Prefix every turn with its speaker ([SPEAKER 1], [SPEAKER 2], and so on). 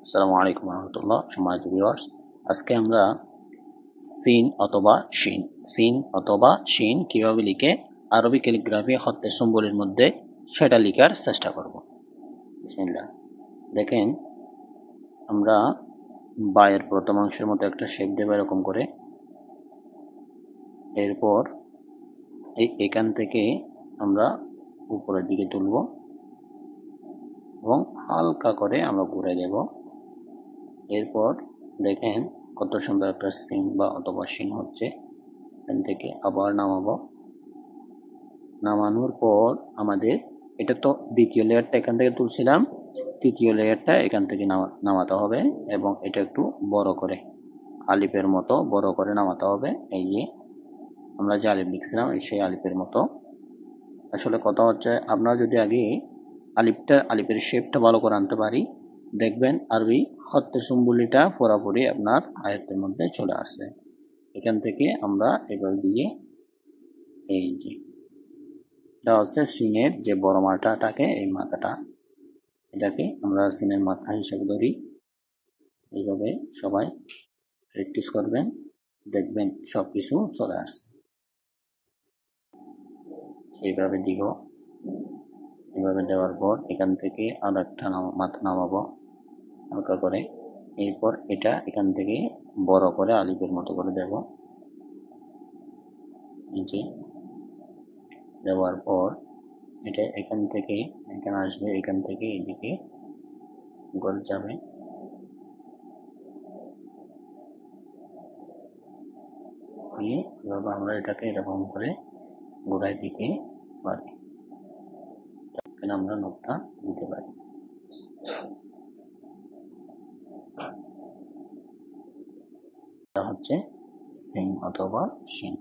[SPEAKER 1] আসসালামু আলাইকুম রহমতুল্লাহ। সম্মানিত ভিউয়ার্স, আজকে আমরা সিন অথবা শিন কিভাবে লিখে আরবি ক্যালিগ্রাফি খত্তে সম্বলির মধ্যে সেটা লিখার চেষ্টা করব। বিসমিল্লাহ। দেখেন, আমরা বায়ের প্রথম অংশের মতো একটা শেপ দেব এরকম করে। এরপর এখান থেকে আমরা উপরের দিকে তুলব এবং হালকা করে আমরা ঘুরে দেব। এরপর দেখেন কত সুন্দর একটা সিন বা অথবা শিন হচ্ছে। এখান থেকে আবার নামাবো। নামানোর পর আমাদের এটা তো দ্বিতীয় লেয়ারটা এখান থেকে তুলছিলাম, তৃতীয় লেয়ারটা এখান থেকে নামাতে হবে এবং এটা একটু বড় করে আলিফের মতো বড় করে নামাতে হবে। এই যে আমরা যে আলিফ লিখছিলাম সেই আলিফের মতো। আসলে কথা হচ্ছে, আপনারা যদি আগে আলিফের শেপটা ভালো করে আনতে পারি, দেখবেন আরবি খত্তে সুম্বুলিটা পুরোপুরি আপনার আয়ত্তের মধ্যে চলে আসছে। এখান থেকে আমরা এবার দিয়ে এই যে এটা হচ্ছে সিনের যে বড় মাথাটাকে, এই মাথাটা, এটাকে আমরা সিনের মাথা হিসেবে ধরি। এইভাবে সবাই প্র্যাকটিস করবেন, দেখবেন সবকিছু চলে আসছে। এইভাবে দিব। এইভাবে দেওয়ার পর এখান থেকে আর একটা মাথা নামাবো হালকা করে। এরপর এটা এখান থেকে বড় করে আলিফের মতো করে দেব। নিচে দেওয়ার পর এটা এখান থেকে এখানে আসবে, এখান থেকে এদিকে গোল যাবে। এভাবে আমরা এটাকে এরকম করে গোড়ায় দিকে পারি, এখানে আমরা নোটটা দিতে পারি। এটা হচ্ছে সিন অথবা শিন।